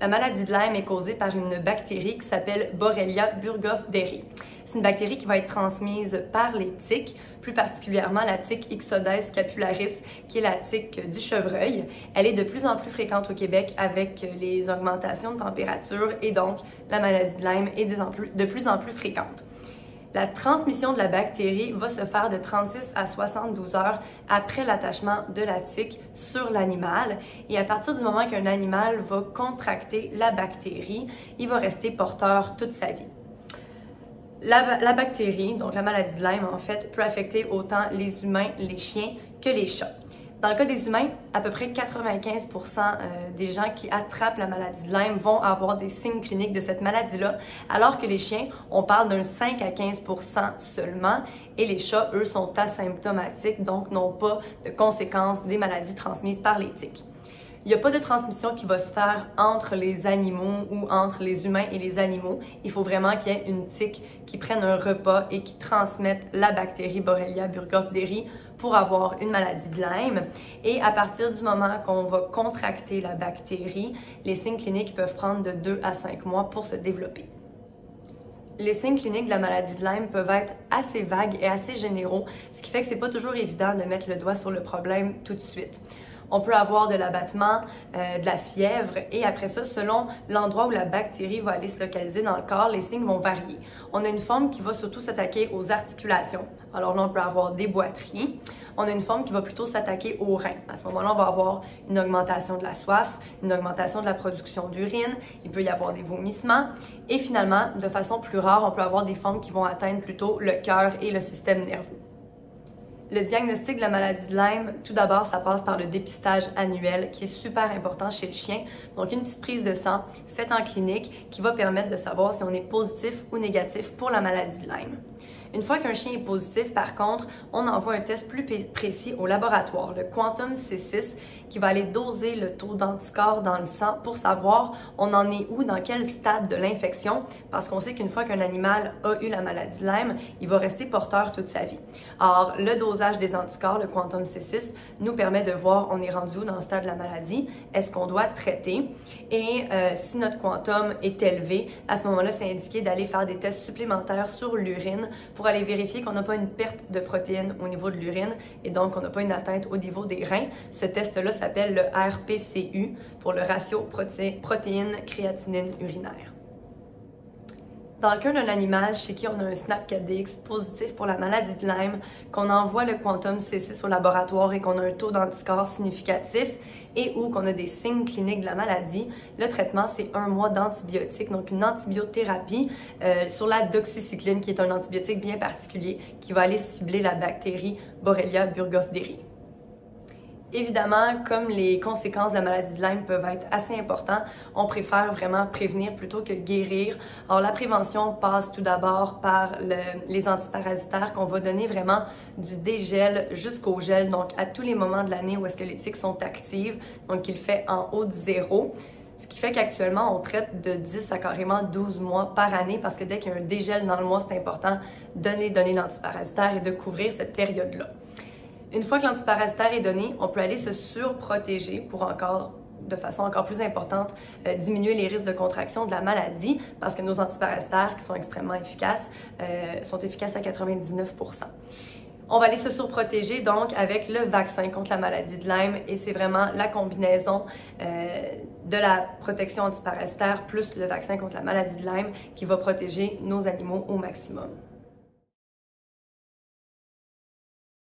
La maladie de Lyme est causée par une bactérie qui s'appelle Borrelia burgdorferi. C'est une bactérie qui va être transmise par les tiques, plus particulièrement la tique Ixodes scapularis, qui est la tique du chevreuil. Elle est de plus en plus fréquente au Québec avec les augmentations de température et donc la maladie de Lyme est de plus en plus fréquente. La transmission de la bactérie va se faire de 36 à 72 heures après l'attachement de la tique sur l'animal. Et à partir du moment qu'un animal va contracter la bactérie, il va rester porteur toute sa vie. La bactérie, donc la maladie de Lyme en fait, peut affecter autant les humains, les chiens que les chats. Dans le cas des humains, à peu près 95% des gens qui attrapent la maladie de Lyme vont avoir des signes cliniques de cette maladie-là, alors que les chiens, on parle d'un 5 à 15% seulement, et les chats, eux, sont asymptomatiques, donc n'ont pas de conséquences des maladies transmises par les tiques. Il n'y a pas de transmission qui va se faire entre les animaux ou entre les humains et les animaux. Il faut vraiment qu'il y ait une tique qui prenne un repas et qui transmette la bactérie Borrelia burgdorferi pour avoir une maladie de Lyme. Et à partir du moment qu'on va contracter la bactérie, les signes cliniques peuvent prendre de 2 à 5 mois pour se développer. Les signes cliniques de la maladie de Lyme peuvent être assez vagues et assez généraux, ce qui fait que c'est pas toujours évident de mettre le doigt sur le problème tout de suite. On peut avoir de l'abattement, de la fièvre et après ça, selon l'endroit où la bactérie va aller se localiser dans le corps, les signes vont varier. On a une forme qui va surtout s'attaquer aux articulations. Alors là, on peut avoir des boiteries. On a une forme qui va plutôt s'attaquer aux reins. À ce moment-là, on va avoir une augmentation de la soif, une augmentation de la production d'urine, il peut y avoir des vomissements et finalement, de façon plus rare, on peut avoir des formes qui vont atteindre plutôt le cœur et le système nerveux. Le diagnostic de la maladie de Lyme, tout d'abord, ça passe par le dépistage annuel qui est super important chez le chien. Donc, une petite prise de sang faite en clinique qui va permettre de savoir si on est positif ou négatif pour la maladie de Lyme. Une fois qu'un chien est positif, par contre, on envoie un test plus précis au laboratoire, le Quantum C6, qui va aller doser le taux d'anticorps dans le sang pour savoir on en est où, dans quel stade de l'infection, parce qu'on sait qu'une fois qu'un animal a eu la maladie de Lyme, il va rester porteur toute sa vie. Or, le dosage des anticorps, le Quantum C6, nous permet de voir on est rendu où dans le stade de la maladie, est-ce qu'on doit traiter, et si notre quantum est élevé, à ce moment-là, c'est indiqué d'aller faire des tests supplémentaires sur l'urine pour aller vérifier qu'on n'a pas une perte de protéines au niveau de l'urine et donc on n'a pas une atteinte au niveau des reins. Ce test-là s'appelle le RPCU pour le ratio protéine-créatinine urinaire. Dans le cas d'un animal chez qui on a un SNAP4DX positif pour la maladie de Lyme, qu'on envoie le Quantum C6 au laboratoire et qu'on a un taux d'anticorps significatif et ou qu'on a des signes cliniques de la maladie, le traitement, c'est 1 mois d'antibiotiques, donc une antibiothérapie sur la doxycycline, qui est un antibiotique bien particulier qui va aller cibler la bactérie Borrelia burgdorferi. Évidemment, comme les conséquences de la maladie de Lyme peuvent être assez importantes, on préfère vraiment prévenir plutôt que guérir. Alors, la prévention passe tout d'abord par les antiparasitaires qu'on va donner vraiment du dégel jusqu'au gel, donc à tous les moments de l'année où est-ce que les tiques sont actives, donc il fait en haut de 0. Ce qui fait qu'actuellement, on traite de 10 à carrément 12 mois par année parce que dès qu'il y a un dégel dans le mois, c'est important de donner l'antiparasitaire et de couvrir cette période-là. Une fois que l'antiparasitaire est donné, on peut aller se surprotéger pour de façon encore plus importante, diminuer les risques de contraction de la maladie parce que nos antiparasitaires, qui sont extrêmement efficaces, sont efficaces à 99%. On va aller se surprotéger donc avec le vaccin contre la maladie de Lyme et c'est vraiment la combinaison de la protection antiparasitaire plus le vaccin contre la maladie de Lyme qui va protéger nos animaux au maximum.